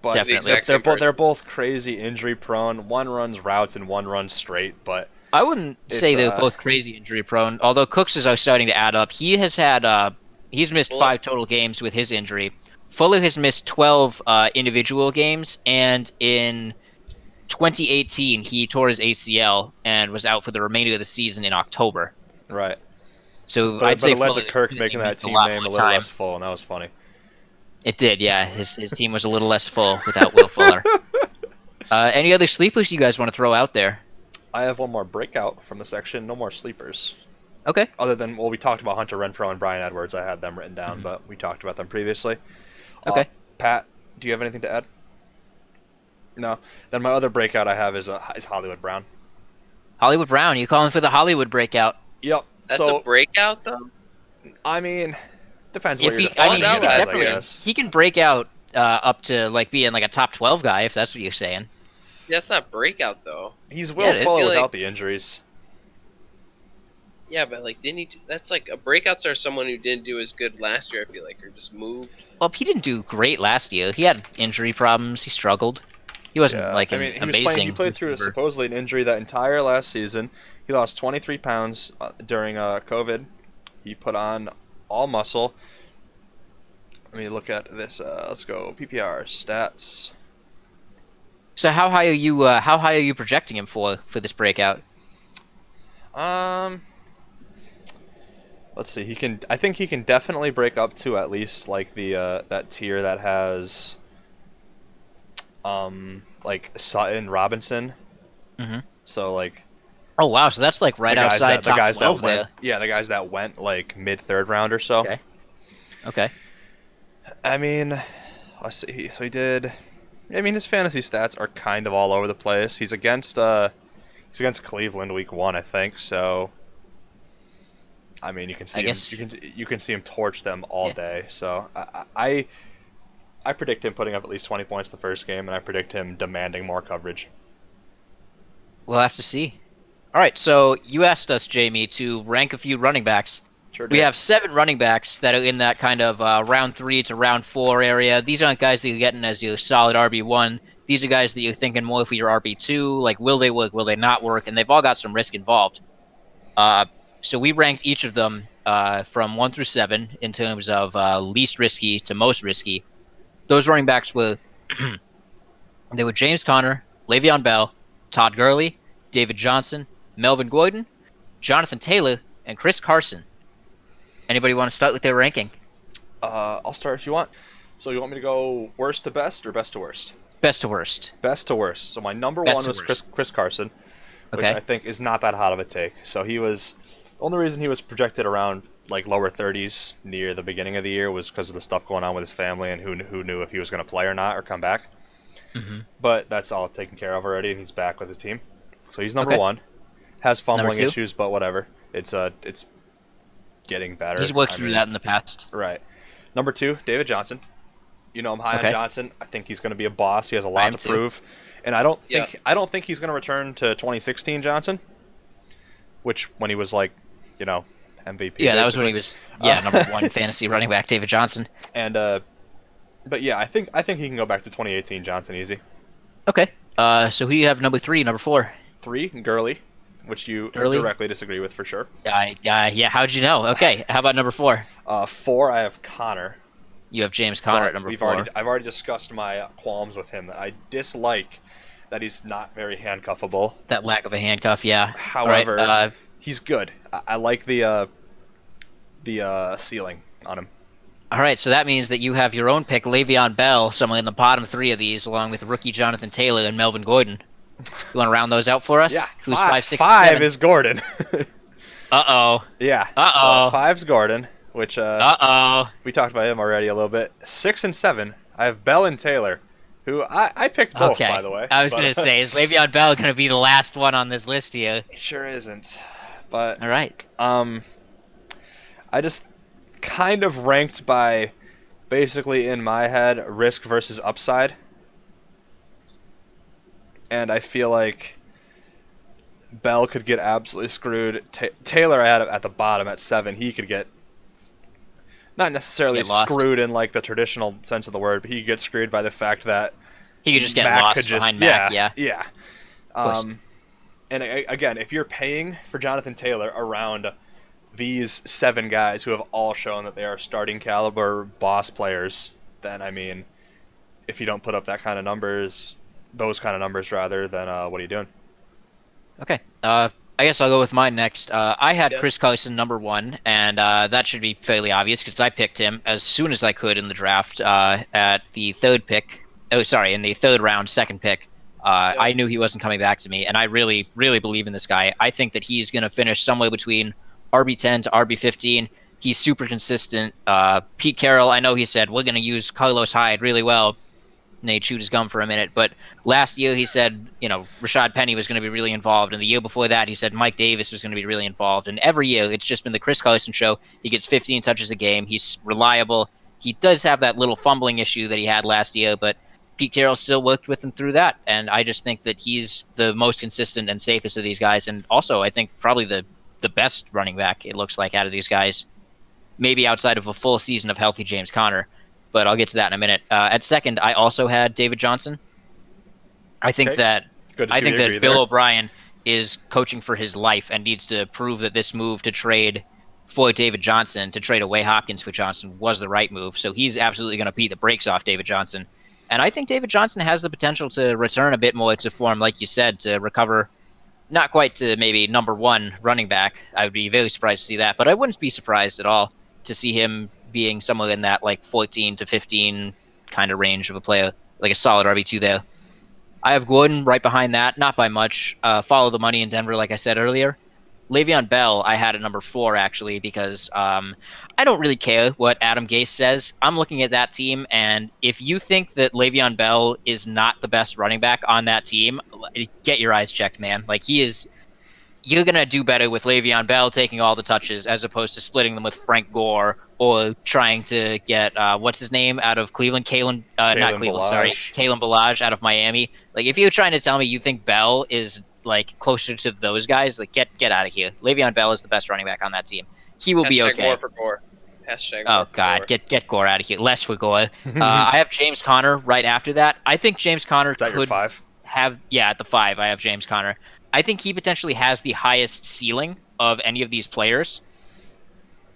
but Definitely. The exact same person. they're both crazy injury prone. One runs routes and one runs straight, but I wouldn't say It's, they're both crazy injury prone. Although Cooks is starting to add up. He has had he's missed Fuller- 5 total games with his injury. Fuller has missed 12 individual games, and in 2018 he tore his ACL and was out for the remainder of the season in October. right. So But I'd say it led to Fuller Kirk clearly making that missed team lot name a more little time. less full, and that was funny. It did, yeah. His team was a little less full without Will Fuller. Any other sleepers you guys want to throw out there? I have one more breakout from the section. No more sleepers. Okay. Other than, well, we talked about Hunter Renfrow and Brian Edwards. I had them written down, Mhm. but we talked about them previously. Okay. Pat, do you have anything to add? No. Then my other breakout I have is Hollywood Brown. Hollywood Brown, you calling for the Hollywood breakout? Yep. That's so a breakout, though? I mean, depends If what he, you're I mean, defining he it can as, I definitely guess. he can break out up to like being like a top 12 guy if that's what you're saying. That's not breakout, though. He's Yeah, Will it is. Fuller I feel without like- the injuries. Yeah, but like, didn't he? That's like breakouts are someone who didn't do as good last year. I feel like, or just moved. Well, he didn't do great last year. He had injury problems. He struggled. He wasn't Yeah, like I an mean, he was playing. He amazing played through receiver. supposedly an injury that entire last season. He lost 23 pounds during COVID. He put on all muscle. Let me look at this. Let's go PPR stats. So how high are you? How high are you projecting him for this breakout? Um, let's see. He can. I think he can definitely break up to at least like the that tier that has like Sutton Robinson. Hmm. So like Oh wow, so that's like right outside the top guys that 12 went there. yeah the guys that went like mid third round or so. Okay. Okay. I mean, let's see. So he did. I mean, his fantasy stats are kind of all over the place. He's against Cleveland week 1, I think. So I mean, you can I see him. guess. You can see him torch them all Yeah. day. So I predict him putting up at least 20 points the first game, and I predict him demanding more coverage. We'll have to see. All right. So you asked us, Jamie, to rank a few running backs. Sure We did. have 7 running backs that are in that kind of round 3 to round 4 area. These aren't guys that you're getting as your solid RB1. These are guys that you're thinking more for your RB2. Like, will they work? Will they not work? And they've all got some risk involved. Uh, so we ranked each of them from 1 through 7 in terms of least risky to most risky. Those running backs were they were James Conner, Le'Veon Bell, Todd Gurley, David Johnson, Melvin Gordon, Jonathan Taylor, and Chris Carson. Anybody want to start with their ranking? I'll start if you want. So you want me to go worst to best or best to worst? Best to worst. Best to worst. So my number Best one to was worst. Chris Carson, which Okay. I think is not that hot of a take. So he was the only reason he was projected around like lower 30s near the beginning of the year was because of the stuff going on with his family and who knew if he was going to play or not or come back. Mm-hmm. But that's all taken care of already, and he's back with his team. So he's number Okay. one. Has Number fumbling 2. issues, but whatever. It's getting better. He's worked I through mean, that in the past. right. Number 2, David Johnson. You know I'm high on Okay. Johnson. I think he's going to be a boss. He has a I lot am to too. prove, and Yeah, I don't think he's going to return to 2016 Johnson, which when he was like, you know, MVP Yeah, that was when basically. he was number Uh, 1 fantasy running back, David Johnson. and but yeah, I think he can go back to 2018 Johnson easy. Okay. So who do you have number 3, number 4? 3, Gurley, which you Gurley. directly disagree with for sure. Yeah. How'd you know? Okay. How about number 4? 4, I have Connor. You have James Conner at But number 4. I've already discussed my qualms with him. That I dislike that he's not very handcuffable. That lack of a handcuff. Yeah. All right. However, he's good. I like the ceiling on him. All right. So that means that you have your own pick, Le'Veon Bell, somewhere in the bottom 3 of these, along with rookie Jonathan Taylor and Melvin Gordon. You want to round those out for us? Yeah, Who's 5, 6, and five 7? is Gordon. Uh-oh. Yeah. Uh-oh. So 5's Gordon, which Uh-oh. we talked about him already a little bit. 6 and 7, I have Bell and Taylor, who I picked both Okay. by the way. I was but, going to say, is Le'Veon Bell going to be the last one on this list here? it sure isn't. But All right. I just kind of ranked by basically in my head risk versus upside. And I feel like Bell could get absolutely screwed. Taylor I had at the bottom at 7. He could get not necessarily Get lost. screwed in like the traditional sense of the word, but he could get screwed by the fact that He could just get Mac lost could just behind Mac, yeah. yeah. course. And again, if you're paying for Jonathan Taylor around these 7 guys who have all shown that they are starting caliber boss players, then I mean, if you don't put up that kind of numbers, those kind of numbers rather, then what are you doing? Okay. I guess I'll go with mine next. I had yeah, Chris Carson number 1, and that should be fairly obvious because I picked him as soon as I could in the draft at the 3rd pick. Oh, sorry, in the 3rd round, 2nd pick. yeah. I knew he wasn't coming back to me, and I really, really believe in this guy. I think that he's going to finish somewhere between RB10 to RB15. He's super consistent. Pete Carroll, I know he said, we're going to use Carlos Hyde really well. And they chewed his gum for a minute. But last year he said, Rashad Penny was going to be really involved. And the year before that, he said Mike Davis was going to be really involved. And every year, it's just been the Chris Carson show. He gets 15 touches a game. He's reliable. He does have that little fumbling issue that he had last year, but Pete Carroll still worked with him through that. And I just think that he's the most consistent and safest of these guys. And also, I think probably the the best running back, it looks like, out of these guys. Maybe outside of a full season of healthy James Conner, but I'll get to that in a minute. At second, I also had David Johnson. I think Okay. that Good to I see think we agree that Bill there. O'Brien is coaching for his life and needs to prove that this move to trade for David Johnson, to trade away Hopkins for Johnson, was the right move. So he's absolutely going to beat the brakes off David Johnson. And I think David Johnson has the potential to return a bit more to form, like you said, to recover, not quite to maybe number one running back. I would be very surprised to see that, but I wouldn't be surprised at all to see him being somewhere in that like 14 to 15 kind of range of a player, like a solid RB2 there. I have Gordon right behind that, not by much. Follow the money in Denver, like I said earlier. Le'Veon Bell, I had at number 4 actually because I don't really care what Adam Gase says. I'm looking at that team, and if you think that Le'Veon Bell is not the best running back on that team, get your eyes checked, man. Like he is, you're gonna do better with Le'Veon Bell taking all the touches as opposed to splitting them with Frank Gore or trying to get what's his name out of Cleveland, not Kalen Cleveland, sorry, Balaj. Kalen Balaj out of Miami. Like if you're trying to tell me you think Bell is like closer to those guys, like get out of here. Le'Veon Bell is the best running back on that team. He will be Hashtag more okay. for Gore. Hashtag Oh more for God, Gore. get Gore out of here. Less for Gore. Is I have James Conner right after that. I think James Conner that your could 5? have, yeah, at the 5 I have James Conner. I think he potentially has the highest ceiling of any of these players.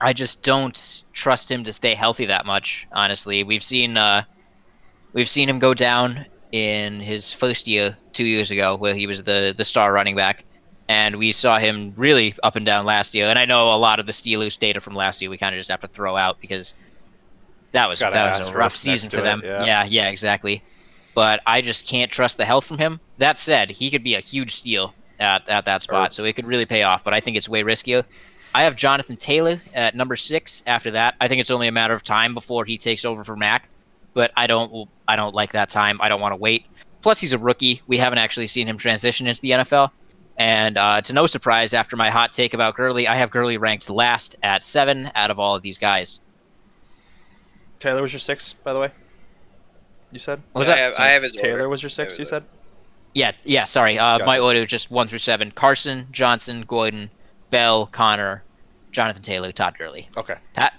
I just don't trust him to stay healthy that much. Honestly, we've seen him go down in his first year 2 years ago, where he was the star running back, and we saw him really up and down last year. And I know a lot of the Steelers data from last year we kind of just have to throw out because It's got an that was a rough asterisk next season for to it, them. yeah. Yeah, exactly. But I just can't trust the health from him. That said, he could be a huge steal at that Or spot, so it could really pay off. But I think it's way riskier. I have Jonathan Taylor at number 6. After that, I think it's only a matter of time before he takes over for Mac. But I don't like that time. I don't want to wait. Plus, he's a rookie. We haven't actually seen him transition into the NFL. And to no surprise, after my hot take about Gurley, I have Gurley ranked last at 7 out of all of these guys. Taylor was your 6, by the way. You said What was Yeah, that? I Sorry. have his order. Taylor was your I have 6. his You order. said. Yeah. Sorry. My Gotcha. order just 1 through 7: Carson, Johnson, Gordon, Bell, Connor, Jonathan Taylor, Todd Gurley. Okay. Pat.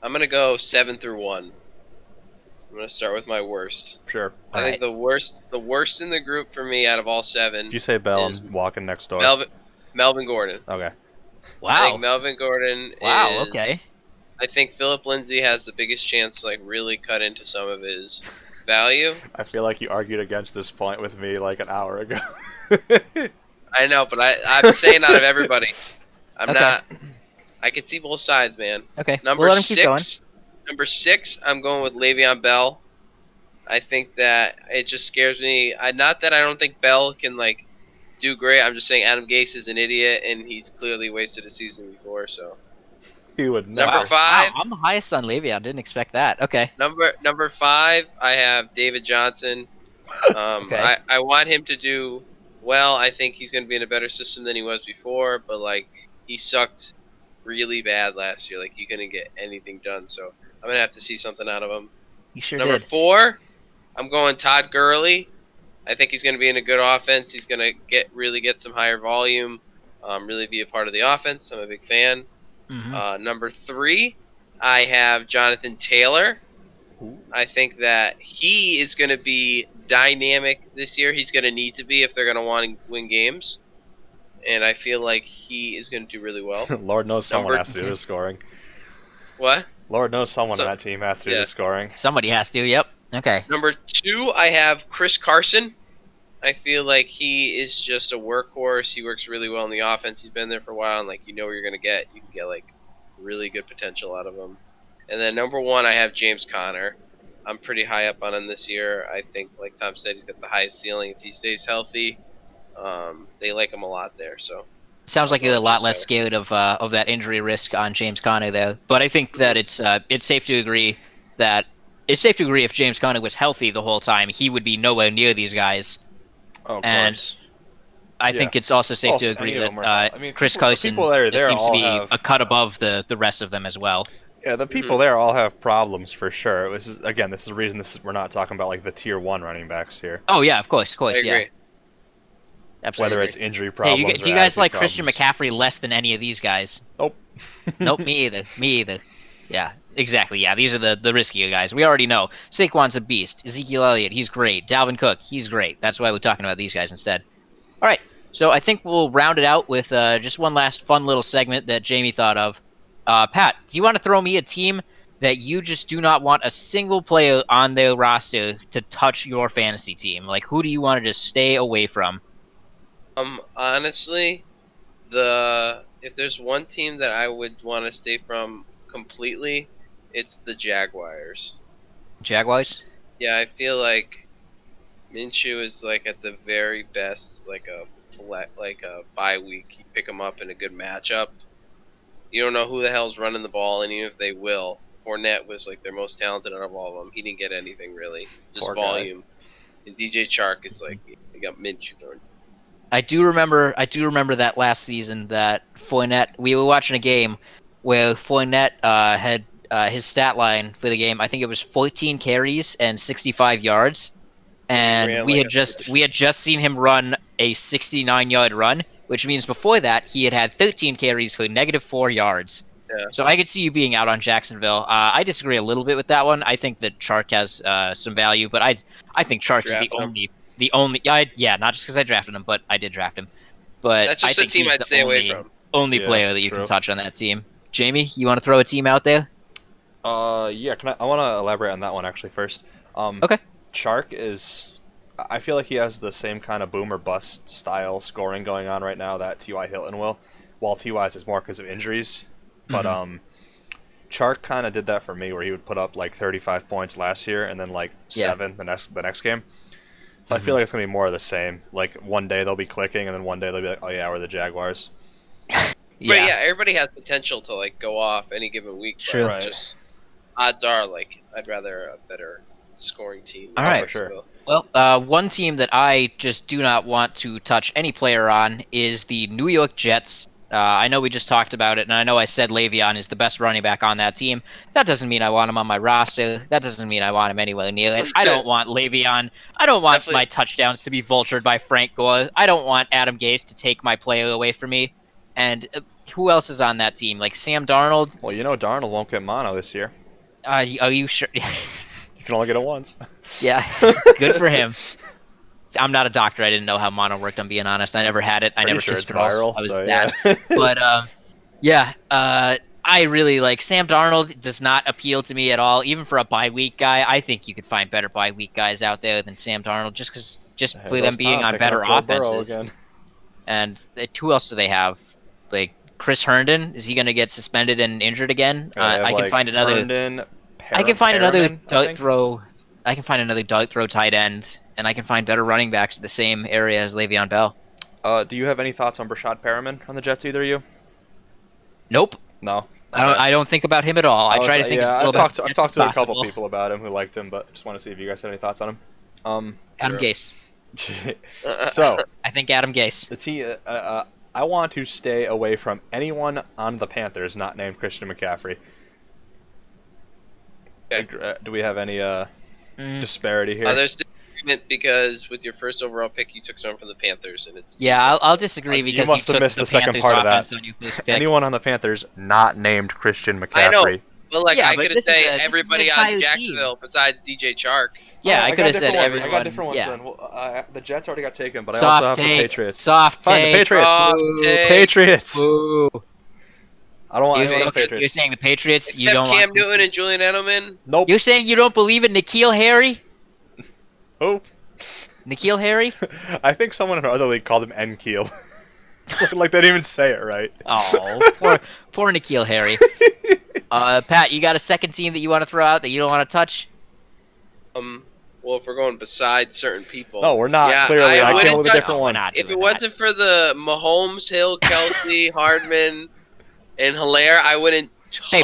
I'm gonna go 7 through 1. I'm gonna start with my worst. Sure. I All think right. the worst in the group for me out of all If 7 you say Bell, is I'm walking next door. Melvin Gordon. Okay. I think Wow. Melvin Gordon Wow. is. Okay. I think Philip Lindsay has the biggest chance to like really cut into some of his value. I feel like you argued against this point with me like an hour ago. I know, but I'm saying out of everybody, I'm Okay. not. I can see both sides, man. Okay. Number We'll let him keep going. 6. Number 6. I'm going with Le'Veon Bell. I think that it just scares me. Not that I don't think Bell can like do great. I'm just saying Adam Gase is an idiot and he's clearly wasted a season before. So He would number never. Wow. 5. Wow. I'm the highest on Le'Veon. Didn't expect that. Okay. Number 5. I have David Johnson. Okay. I want him to do well. I think he's going to be in a better system than he was before. But like he sucked really bad last year. Like he couldn't get anything done. So I'm gonna have to see something out of him. You sure Number did. 4. I'm going Todd Gurley. I think he's going to be in a good offense. He's going to really get some higher volume, really be a part of the offense. I'm a big fan. Number 3, I have Jonathan Taylor. I think that he is going to be dynamic this year. He's going to need to be if they're going to want to win games. And I feel like he is going to do really well. Lord knows someone Number- has to do the scoring. What? Lord knows someone So- on that team has to do yeah. the scoring. Somebody has to. Yep. Okay. Number 2, I have Chris Carson. I feel like he is just a workhorse. He works really well in the offense. He's been there for a while, and like you know what you're gonna get. You can get like really good potential out of him. And then number 1, I have James Conner. I'm pretty high up on him this year. I think, like Tom said, he's got the highest ceiling if he stays healthy. They like him a lot there. So Sounds like I'll you're a go with lot James less Conner. scared of that injury risk on James Conner there. But I think that it's safe to agree that it's safe to agree if James Conner was healthy the whole time, he would be nowhere near these guys. Oh, of And course. I Yeah. think it's also safe Well, to if agree any of that them are- I mean, Chris people- the Carson people that are there seems to all be have- a cut above the rest of them as well. Yeah, the people there all have problems for sure. This is the reason we're not talking about like the tier 1 running backs here. Oh yeah, of course, I agree. yeah. Absolutely. whether it's injury Hey, problems do or you guys attitude like Christian problems. McCaffrey less than any of these guys? Nope. Nope, me either. Me either. Yeah, exactly. Yeah, these are the riskier guys. We already know. Saquon's a beast. Ezekiel Elliott, he's great. Dalvin Cook, he's great. That's why we're talking about these guys instead. All right. So I think we'll round it out with just one last fun little segment that Jamie thought of. Pat, do you want to throw me a team that you just do not want a single player on their roster to touch your fantasy team? Like, who do you want to just stay away from? Honestly, if there's one team that I would want to stay from completely, it's the Jaguars. Jaguars? Yeah, I feel like Minshew is like at the very best, like a bye week. You pick him up in a good matchup. You don't know who the hell's running the ball, and even if they will, Fournette was like their most talented out of all of them. He didn't get anything really, just Poor guy. volume. And DJ Chark is like they got Minshew throwing. I do remember. I do remember that last season that Fournette. We were watching a game where Fournette had his stat line for the game. I think it was 14 carries and 65 yards, And he and ran like a we had just seen him run a 69-yard run, which means before that he had 13 carries for -4 yards. yeah. So I could see you being out on Jacksonville. I disagree a little bit with that one. I think that Chark has some value, but I think Chark is Drafted him. the only yeah, not just because I drafted him, but I did draft him. But That's I just a think team he's I'd the stay away from. only Yeah, player that you true. can touch on that team. Jamie, you want to throw a team out there? Yeah. I want to elaborate on that one actually first. Okay. Chark is. I feel like he has the same kind of boom or bust style scoring going on right now that T.Y. Hilton will, while T.Y.'s is more because of injuries. But Chark kind of did that for me, where he would put up like 35 points last year and then like Yeah. 7 the next game. So I feel like it's gonna be more of the same. Like one day they'll be clicking, and then one day they'll be like, "Oh yeah, we're the Jaguars." But yeah, everybody has potential to like go off any given week. True. But Right. just odds are like I'd rather a better scoring team. All right. For sure. Well, one team that I just do not want to touch any player on is the New York Jets. I know we just talked about it, and I know I said Le'Veon is the best running back on that team. That doesn't mean I want him on my roster. That doesn't mean I want him anywhere near it. I don't want Le'Veon. I don't want Definitely. my touchdowns to be vultured by Frank Gore. I don't want Adam Gase to take my player away from me. And who else is on that team? Like Sam Darnold? Well, you know Darnold won't get mono this year. Are you sure? You can only get it once. Yeah, good for him. I'm not a doctor. I didn't know how mono worked. I'm being honest. I never had it. I Pretty never sure kissed it's girls. viral, I was so that. yeah. But yeah. I really like Sam Darnold. Does not appeal to me at all. Even for a bye week guy, I think you could find better bye week guys out there than Sam Darnold. Just There for them goes being Tom on picking better up Joe Burrow offenses. again. And who else do they have? Like Chris Herndon. Is he going to get suspended and injured again? They have, I can like, find another. Herndon, I can find another Perriman, I dart think. throw. I can find another dart throw tight end, and I can find better running backs in the same area as Le'Veon Bell. Do you have any thoughts on Brashad Perriman on the Jets? Either of you? Nope. No. I don't think about him at all. I try to think as Yeah, little I've bit talked as to a couple possible. people about him who liked him, but just want to see if you guys had any thoughts on him. Adam Sure. Gase. So I think Adam Gase. the team. I want to stay away from anyone on the Panthers not named Christian McCaffrey. Okay. Do we have any Mm. disparity here? There's disagreement because with your first overall pick, you took someone from the Panthers, and it's Yeah, I'll disagree You because must you have took missed the the second Panthers part of that. offense on your first pick. Anyone on the Panthers not named Christian McCaffrey? I know. But like Yeah, I but could this is say this is everybody an entire on Jacksonville besides DJ Chark. Yeah, Oh, I could have said different ones. everyone. I got different ones yeah. then. Well, the Jets already got taken, but I Soft also have take. the Patriots. Soft Fine, the take. Patriots. Soft Boo. take. Patriots. Boo. I don't want anyone on the Okay, Patriots. you're saying the Patriots. Except You don't Cam want. Newton and Julian Edelman. Nope. You're saying you don't believe in N'Keal Harry? Who? N'Keal Harry? I think someone in our other league called him Nkeel. Like they didn't even say it right. Oh, poor N'Keal Harry. Pat, you got a second team that you want to throw out that you don't want to touch? Well, if we're going besides certain people. No, we're not. Yeah, Clearly, I came wouldn't up with a touch- different we're one. not If it doing that. wasn't for the Mahomes, Hill, Kelsey, Hardman, and Hilaire, I wouldn't touch. Hey,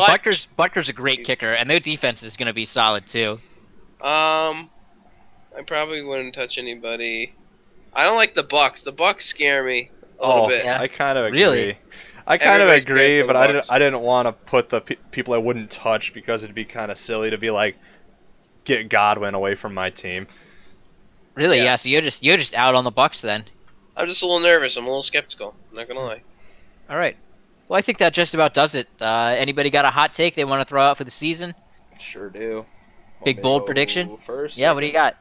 Butker's a great kicker, and their defense is going to be solid too. I probably wouldn't touch anybody. I don't like the Bucks. The Bucks scare me a little bit. yeah. I kind of agree. Really? I kind of Everybody's agree, great for but the Bucks. I didn't want to put the people I wouldn't touch because it'd be kind of silly to be like, get Godwin away from my team. Really? Yeah. Yeah. So you're just out on the Bucks then. I'm just a little nervous. I'm a little skeptical. I'm not gonna lie. All right. Well, I think that just about does it. Anybody got a hot take they want to throw out for the season? Sure do. Want Big me to bold go prediction? first? Yeah, what do you got?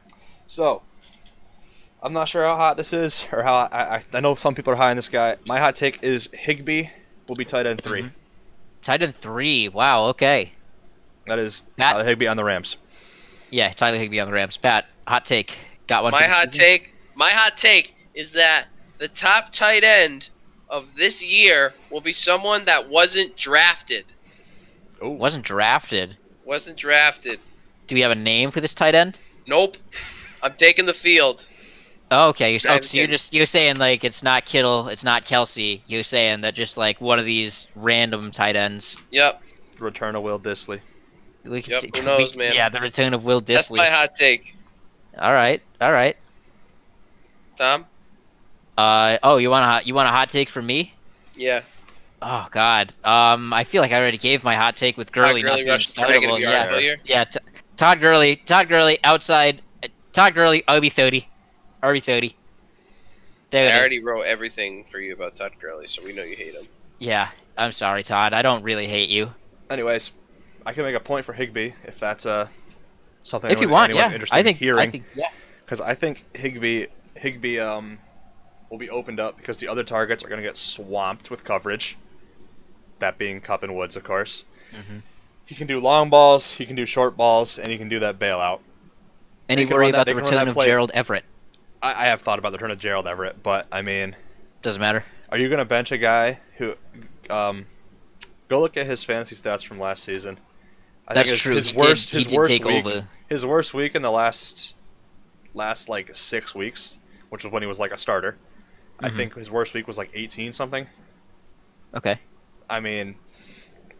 So, I'm not sure how hot this is, or how I know some people are high on this guy. My hot take is Higbee will be tight end 3. Tight end 3. Wow, okay. That is Pat? Tyler Higbee on the Rams. Yeah, Tyler Higbee on the Rams. Pat, hot take. Got one My for the hot season? take is that the top tight end of this year will be someone that wasn't drafted. Oh, Wasn't drafted. Wasn't drafted. Do we have a name for this tight end? Nope. I'm taking the field. Oh, okay. I'm So kidding. you're saying like it's not Kittle, it's not Kelsey. You're saying that just like one of these random tight ends. Yep. return of Will Disley. We can Yep, see, who knows, man? Yeah, the return of Will That's Disley. my hot take. All right. Tom? Oh, you want a hot take from me? Yeah. Oh God. I feel like I already gave my hot take with Gurley not Gurley being Rush. Can I get a startable. VR Yeah, failure? yeah. Todd Gurley outside. Todd Gurley RB30. RB30. There I it already is. wrote everything for you about Todd Gurley, so we know you hate him. Yeah. I'm sorry, Todd. I don't really hate you. Anyways, I can make a point for Higbee if that's something If you want, anyone's yeah. interested in hearing. I think, yeah. Because I think Higbee will be opened up because the other targets are going to get swamped with coverage. That being Kupp and Woods, of course. Mhm. He can do long balls, he can do short balls, and he can do that bailout. Any can worry run that- about they the can run return that of play. Gerald Everett? I have thought about the return of Gerald Everett, but I mean, Doesn't matter. are you going to bench a guy who go look at his fantasy stats from last season? I That's think true. his He worst did take week over. his worst week in the last like 6 weeks, which was when he was like a starter. I Mhm. think his worst week was like 18 something. Okay. I mean,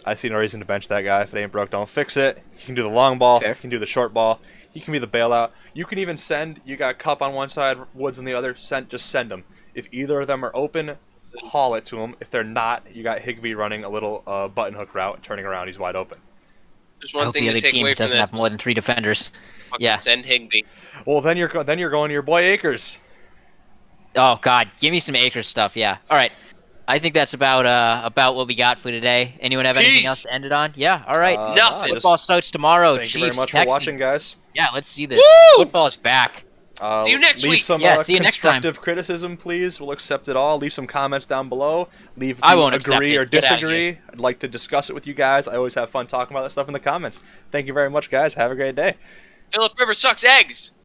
I see no reason to bench that guy. If it ain't broke, don't fix it. He can do the long ball. Fair. He can do the short ball. He can be the bailout. You can even send. You got Kupp on one side, Woods on the other. Just send them. If either of them are open, haul it to them. If they're not, you got Higbee running a little button hook route, turning around. He's wide open. There's I one hope thing the to other take team away from doesn't this. have more than 3 defenders. Fucking Yeah. send Higbee. Well, then you're going to your boy Akers. Oh God, give me some Acres stuff. Yeah. All right. I think that's about what we got for today. Anyone have anything Peace. else to end it on? Yeah. All right. Nothing. Football starts tomorrow. Thank Chiefs, you very much for Texans. watching, guys. Yeah. Let's see this. Woo! Football is back. See you next leave week. some Yeah, see you next time. constructive criticism, please. We'll accept it all. Leave some comments down below. Leave if I you won't accept agree it. or Get outta disagree. I'd like to discuss it with you guys. I always have fun talking about that stuff in the comments. Thank you very much, guys. Have a great day. Philip Rivers sucks eggs.